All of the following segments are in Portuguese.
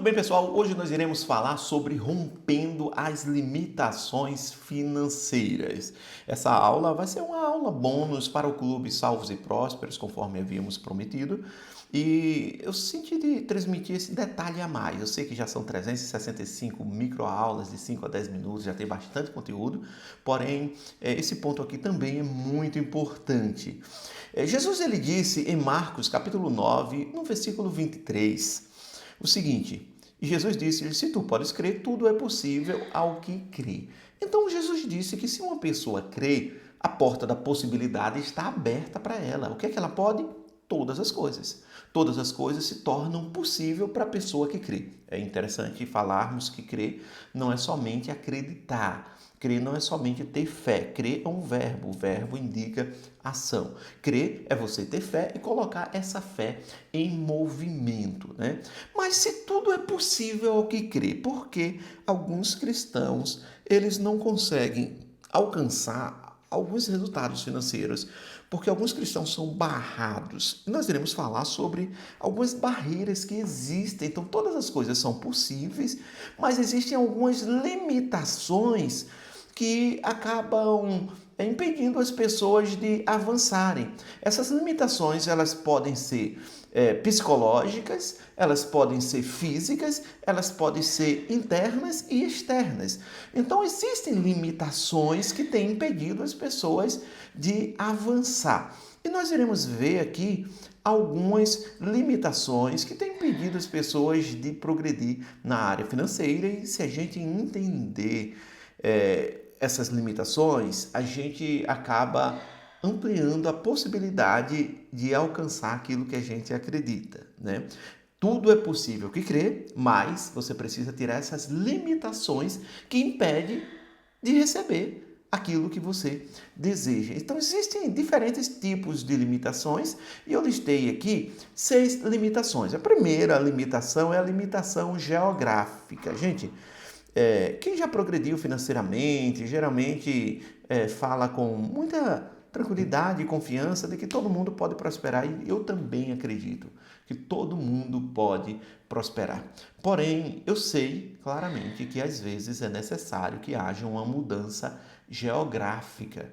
Muito bem, pessoal. Hoje nós iremos falar sobre rompendo as limitações financeiras. Essa aula vai ser uma aula bônus para o Clube Salvos e Prósperos, conforme havíamos prometido. E eu senti de transmitir esse detalhe a mais. Eu sei que já são 365 microaulas de 5 a 10 minutos, já tem bastante conteúdo, porém, esse ponto aqui também é muito importante. Jesus ele disse em Marcos capítulo 9, no versículo 23, o seguinte: e Jesus disse, se tu podes crer, tudo é possível ao que crê. Então Jesus disse que se uma pessoa crê, a porta da possibilidade está aberta para ela. O que é que ela pode? Todas as coisas. Todas as coisas se tornam possível para a pessoa que crê. É interessante falarmos que crer não é somente acreditar. Crer não é somente ter fé. Crer é um verbo. O verbo indica ação. Crer é você ter fé e colocar essa fé em movimento, né? Mas se tudo é possível ao que crê, por que alguns cristãos eles não conseguem alcançar alguns resultados financeiros? Porque alguns cristãos são barrados. Nós iremos falar sobre algumas barreiras que existem. Então, todas as coisas são possíveis, mas existem algumas limitações que acabam impedindo as pessoas de avançarem. Essas limitações, elas podem ser psicológicas, elas podem ser físicas, elas podem ser internas e externas. Então, existem limitações que têm impedido as pessoas de avançar. E nós iremos ver aqui algumas limitações que têm impedido as pessoas de progredir na área financeira. E se a gente entender essas limitações, a gente acaba ampliando a possibilidade de alcançar aquilo que a gente acredita, né? Tudo é possível que crê, mas você precisa tirar essas limitações que impedem de receber aquilo que você deseja. Então, existem diferentes tipos de limitações e eu listei aqui 6 limitações. A primeira limitação é a limitação geográfica. Gente, quem já progrediu financeiramente, geralmente fala com muita tranquilidade e confiança de que todo mundo pode prosperar, e eu também acredito que todo mundo pode prosperar. Porém, eu sei claramente que às vezes é necessário que haja uma mudança geográfica,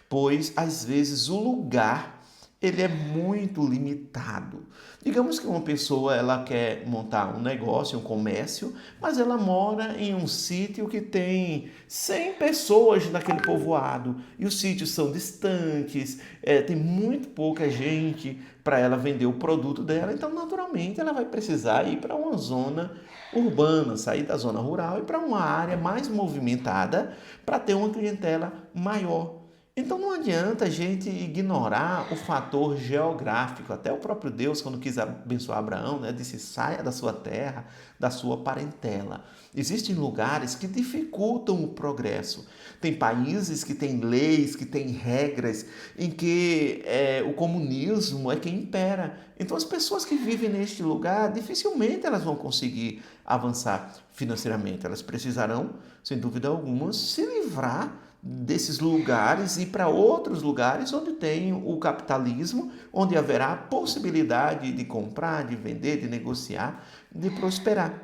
pois às vezes o lugar ele é muito limitado. Digamos que uma pessoa ela quer montar um negócio, um comércio, mas ela mora em um sítio que tem 100 pessoas naquele povoado e os sítios são distantes, tem muito pouca gente para ela vender o produto dela, então naturalmente ela vai precisar ir para uma zona urbana, sair da zona rural e para uma área mais movimentada para ter uma clientela maior. Então não adianta a gente ignorar o fator geográfico. Até o próprio Deus, quando quis abençoar Abraão, né, disse: saia da sua terra, da sua parentela. Existem lugares que dificultam o progresso. Tem países que têm leis, que têm regras, em que o comunismo é quem impera. Então as pessoas que vivem neste lugar, dificilmente elas vão conseguir avançar financeiramente. Elas precisarão, sem dúvida alguma, se livrar desses lugares e para outros lugares onde tem o capitalismo, onde haverá possibilidade de comprar, de vender, de negociar, de prosperar.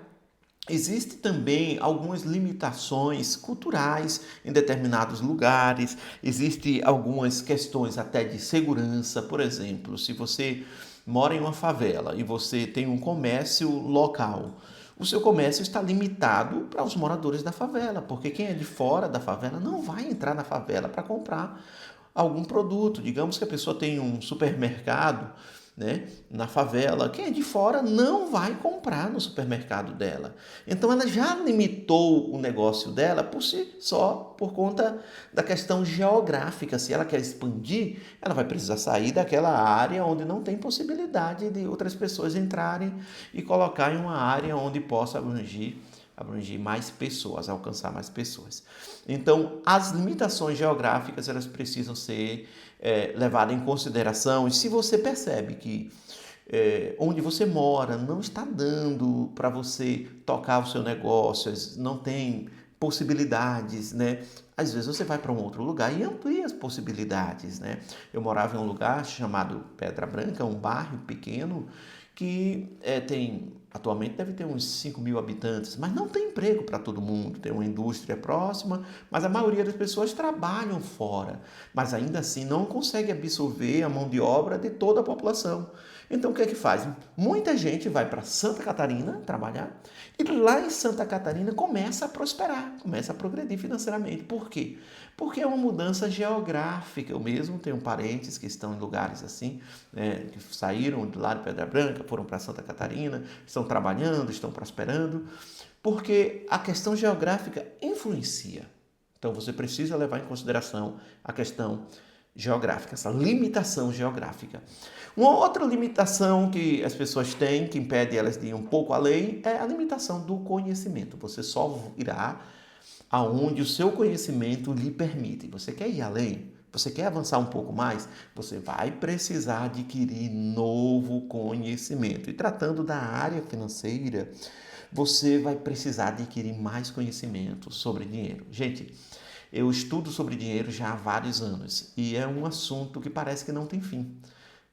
Existem também algumas limitações culturais em determinados lugares, existem algumas questões até de segurança. Por exemplo, se você mora em uma favela e você tem um comércio local, o seu comércio está limitado para os moradores da favela, porque quem é de fora da favela não vai entrar na favela para comprar algum produto. Digamos que a pessoa tem um supermercado, né, na favela, quem é de fora não vai comprar no supermercado dela. Então ela já limitou o negócio dela por si só, por conta da questão geográfica. Se ela quer expandir, ela vai precisar sair daquela área onde não tem possibilidade de outras pessoas entrarem e colocar em uma área onde possa abranger mais pessoas, alcançar mais pessoas. Então, as limitações geográficas elas precisam ser levadas em consideração. E se você percebe que onde você mora não está dando para você tocar o seu negócio, não tem possibilidades, né? Às vezes você vai para um outro lugar e amplia as possibilidades, né? Eu morava em um lugar chamado Pedra Branca, um bairro pequeno que tem Atualmente deve ter uns 5 mil habitantes, mas não tem emprego para todo mundo. Tem uma indústria próxima, mas a maioria das pessoas trabalham fora. Mas ainda assim não consegue absorver a mão de obra de toda a população. Então o que é que faz? Muita gente vai para Santa Catarina trabalhar e lá em Santa Catarina começa a prosperar, começa a progredir financeiramente. Por quê? Porque é uma mudança geográfica. Eu mesmo tenho parentes que estão em lugares assim, né, que saíram de lá de Pedra Branca, foram para Santa Catarina, estão trabalhando, estão prosperando, porque a questão geográfica influencia. Então você precisa levar em consideração a questão geográfica, essa limitação geográfica. Uma outra limitação que as pessoas têm, que impede elas de ir um pouco além, é a limitação do conhecimento. Você só irá aonde o seu conhecimento lhe permite. Você quer ir além? Você quer avançar um pouco mais? Você vai precisar adquirir novo conhecimento. E tratando da área financeira, você vai precisar adquirir mais conhecimento sobre dinheiro. Gente, eu estudo sobre dinheiro já há vários anos e é um assunto que parece que não tem fim.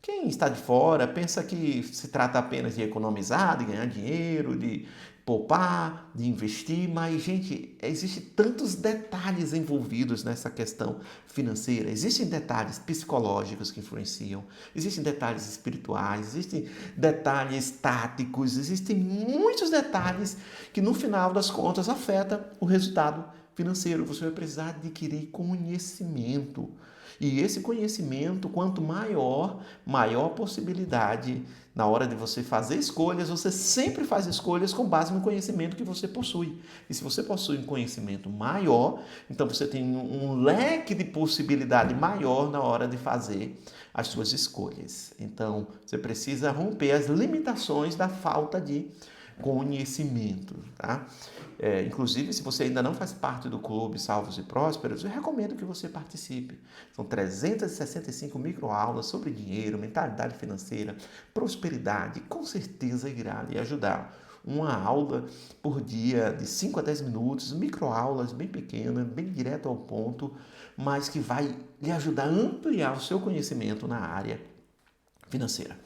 Quem está de fora pensa que se trata apenas de economizar, de ganhar dinheiro, de poupar, de investir, mas, gente, existem tantos detalhes envolvidos nessa questão financeira. Existem detalhes psicológicos que influenciam, existem detalhes espirituais, existem detalhes táticos, existem muitos detalhes que, no final das contas, afetam o resultado financeiro. Você vai precisar adquirir conhecimento. E esse conhecimento, quanto maior, maior possibilidade na hora de você fazer escolhas. Você sempre faz escolhas com base no conhecimento que você possui. E se você possui um conhecimento maior, então você tem um leque de possibilidade maior na hora de fazer as suas escolhas. Então, você precisa romper as limitações da falta de conhecimento, tá? Inclusive, se você ainda não faz parte do Clube Salvos e Prósperos, eu recomendo que você participe. São 365 microaulas sobre dinheiro, mentalidade financeira, prosperidade. Com certeza irá lhe ajudar. Uma aula por dia de 5 a 10 minutos, microaulas bem pequenas, bem direto ao ponto, mas que vai lhe ajudar a ampliar o seu conhecimento na área financeira.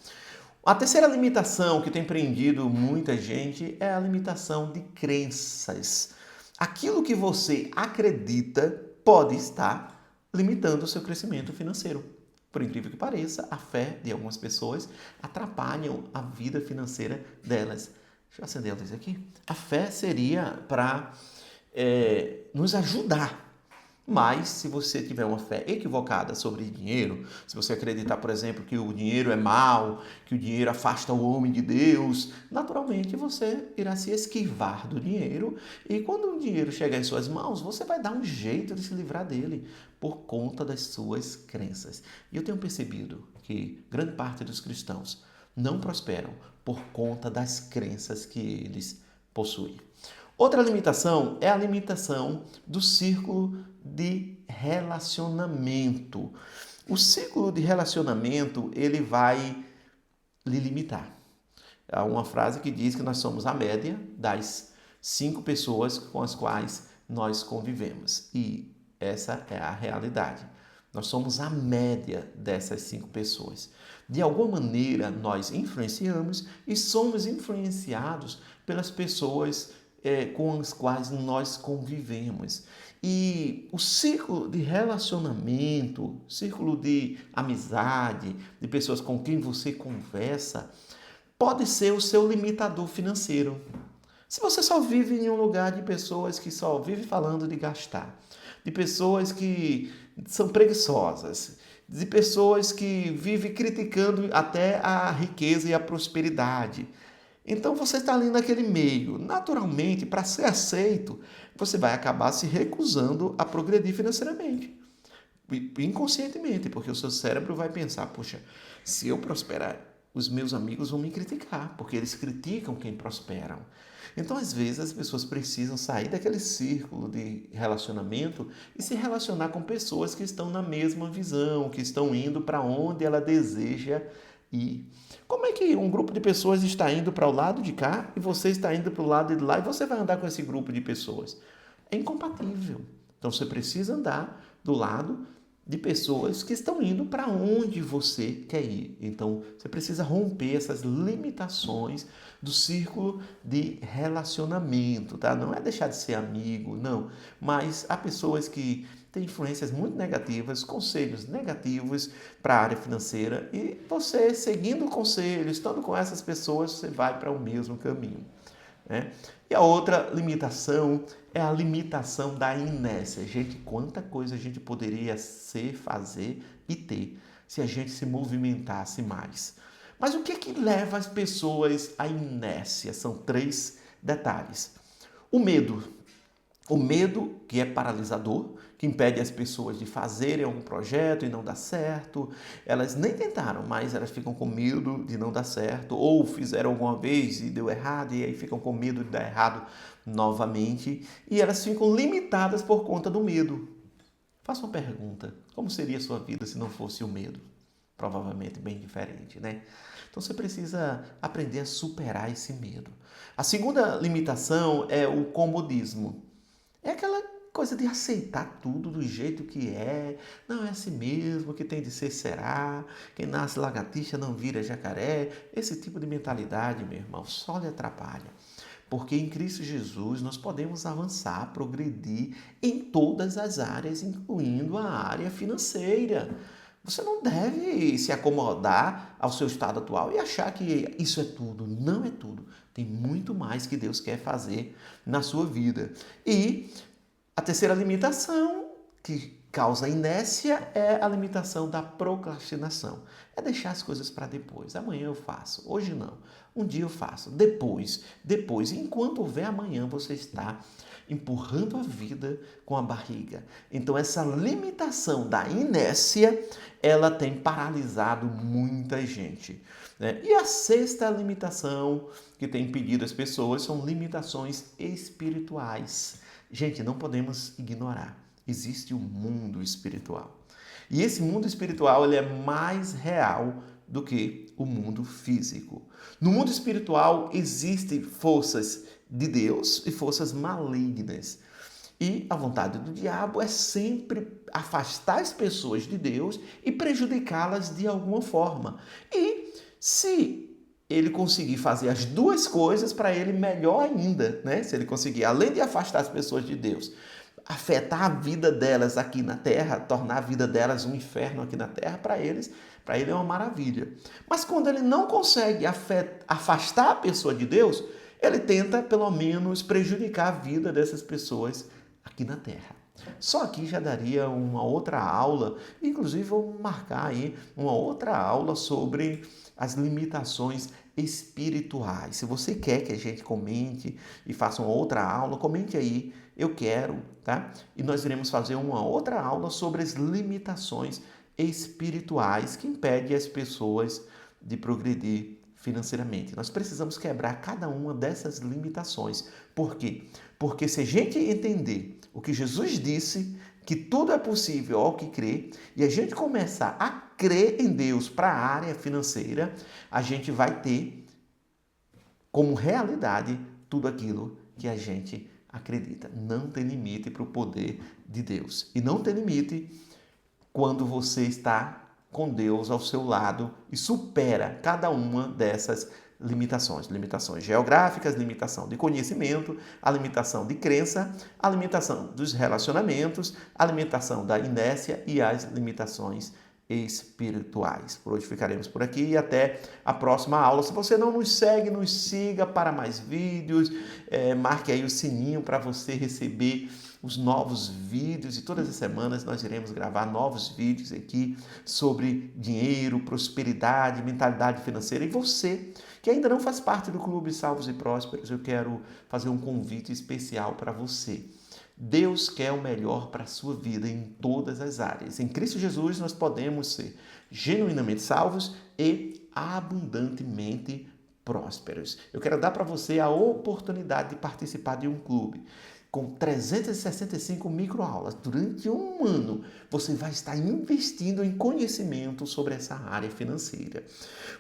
A terceira limitação que tem prendido muita gente é a limitação de crenças. Aquilo que você acredita pode estar limitando o seu crescimento financeiro. Por incrível que pareça, a fé de algumas pessoas atrapalham a vida financeira delas. Deixa eu acender a luz aqui. A fé seria para nos ajudar. Mas, se você tiver uma fé equivocada sobre dinheiro, se você acreditar, por exemplo, que o dinheiro é mau, que o dinheiro afasta o homem de Deus, naturalmente você irá se esquivar do dinheiro e quando o dinheiro chegar em suas mãos, você vai dar um jeito de se livrar dele por conta das suas crenças. E eu tenho percebido que grande parte dos cristãos não prosperam por conta das crenças que eles possuem. Outra limitação é a limitação do círculo de relacionamento. O círculo de relacionamento, ele vai lhe limitar. Há uma frase que diz que nós somos a média das 5 pessoas com as quais nós convivemos. E essa é a realidade. Nós somos a média dessas 5 pessoas. De alguma maneira, nós influenciamos e somos influenciados pelas pessoas com as quais nós convivemos. E o círculo de relacionamento, círculo de amizade, de pessoas com quem você conversa, pode ser o seu limitador financeiro. Se você só vive em um lugar de pessoas que só vivem falando de gastar, de pessoas que são preguiçosas, de pessoas que vivem criticando até a riqueza e a prosperidade, então você está ali naquele meio. Naturalmente, para ser aceito, você vai acabar se recusando a progredir financeiramente. Inconscientemente, porque o seu cérebro vai pensar, poxa, se eu prosperar, os meus amigos vão me criticar, porque eles criticam quem prosperam. Então, às vezes, as pessoas precisam sair daquele círculo de relacionamento e se relacionar com pessoas que estão na mesma visão, que estão indo para onde ela deseja ir. Como é que um grupo de pessoas está indo para o lado de cá e você está indo para o lado de lá e você vai andar com esse grupo de pessoas? É incompatível. Então, você precisa andar do lado de pessoas que estão indo para onde você quer ir. Então, você precisa romper essas limitações do círculo de relacionamento, tá? Não é deixar de ser amigo, não. Mas há pessoas que têm influências muito negativas, conselhos negativos para a área financeira e você, seguindo o conselho, estando com essas pessoas, você vai para o mesmo caminho, né? E a outra limitação é a limitação da inércia. Gente, quanta coisa a gente poderia ser, fazer e ter se a gente se movimentasse mais. Mas o que é que leva as pessoas à inércia? São três detalhes. O medo. O medo, que é paralisador, que impede as pessoas de fazerem algum projeto e não dá certo. Elas nem tentaram, mas elas ficam com medo de não dar certo, ou fizeram alguma vez e deu errado, e aí ficam com medo de dar errado novamente, e elas ficam limitadas por conta do medo. Faça uma pergunta: como seria a sua vida se não fosse o medo? Provavelmente bem diferente, né? Então você precisa aprender a superar esse medo. A segunda limitação é o comodismo. É aquela coisa de aceitar tudo do jeito que é. Não, é assim mesmo, que tem de ser será. Quem nasce lagartixa não vira jacaré. Esse tipo de mentalidade, meu irmão, só lhe atrapalha. Porque em Cristo Jesus nós podemos avançar, progredir em todas as áreas, incluindo a área financeira. Você não deve se acomodar ao seu estado atual e achar que isso é tudo. Não é tudo. Tem muito mais que Deus quer fazer na sua vida. E a terceira limitação que causa inércia é a limitação da procrastinação. É deixar as coisas para depois. Amanhã eu faço, hoje não. Um dia eu faço, depois. Enquanto houver amanhã, você está empurrando a vida com a barriga. Então essa limitação da inércia, ela tem paralisado muita gente, né? E a sexta limitação que tem impedido as pessoas são limitações espirituais. Gente, não podemos ignorar. Existe um mundo espiritual. E esse mundo espiritual ele é mais real do que o mundo físico. No mundo espiritual existem forças de Deus e forças malignas. E a vontade do diabo é sempre afastar as pessoas de Deus e prejudicá-las de alguma forma. E se ele conseguir fazer as duas coisas, para ele melhor ainda, né? Se ele conseguir, além de afastar as pessoas de Deus, afetar a vida delas aqui na terra, tornar a vida delas um inferno aqui na terra, para ele é uma maravilha. Mas quando ele não consegue afastar a pessoa de Deus, ele tenta pelo menos prejudicar a vida dessas pessoas aqui na terra. Só aqui já daria uma outra aula, inclusive vou marcar aí uma outra aula sobre as limitações espirituais. Se você quer que a gente comente e faça uma outra aula, comente aí, eu quero, tá? E nós iremos fazer uma outra aula sobre as limitações espirituais que impedem as pessoas de progredir financeiramente. Nós precisamos quebrar cada uma dessas limitações. Por quê? Porque se a gente entender o que Jesus disse, que tudo é possível ao que crê, e a gente começar a crer em Deus para a área financeira, a gente vai ter como realidade tudo aquilo que a gente acredita. Não tem limite para o poder de Deus. E não tem limite quando você está com Deus ao seu lado e supera cada uma dessas limitações. Limitações geográficas, limitação de conhecimento, a limitação de crença, a limitação dos relacionamentos, a limitação da inércia e as limitações espirituais. Por hoje ficaremos por aqui e até a próxima aula. Se você não nos segue, nos siga para mais vídeos, marque aí o sininho para você receber os novos vídeos e todas as semanas nós iremos gravar novos vídeos aqui sobre dinheiro, prosperidade, mentalidade financeira. E você que ainda não faz parte do Clube Salvos e Prósperos, eu quero fazer um convite especial para você. Deus quer o melhor para a sua vida em todas as áreas. Em Cristo Jesus nós podemos ser genuinamente salvos e abundantemente prósperos. Eu quero dar para você a oportunidade de participar de um clube com 365 microaulas. Durante um ano, você vai estar investindo em conhecimento sobre essa área financeira.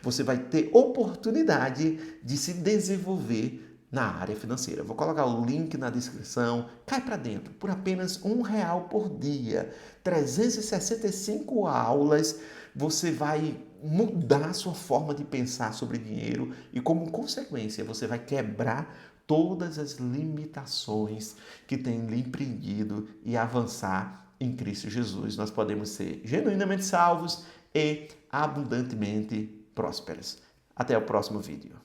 Você vai ter oportunidade de se desenvolver na área financeira. Vou colocar o link na descrição. Cai para dentro por apenas R$ 1 por dia. 365 aulas. Você vai mudar a sua forma de pensar sobre dinheiro e, como consequência, você vai quebrar todas as limitações que têm lhe impedido e avançar em Cristo Jesus. Nós podemos ser genuinamente salvos e abundantemente prósperos. Até o próximo vídeo.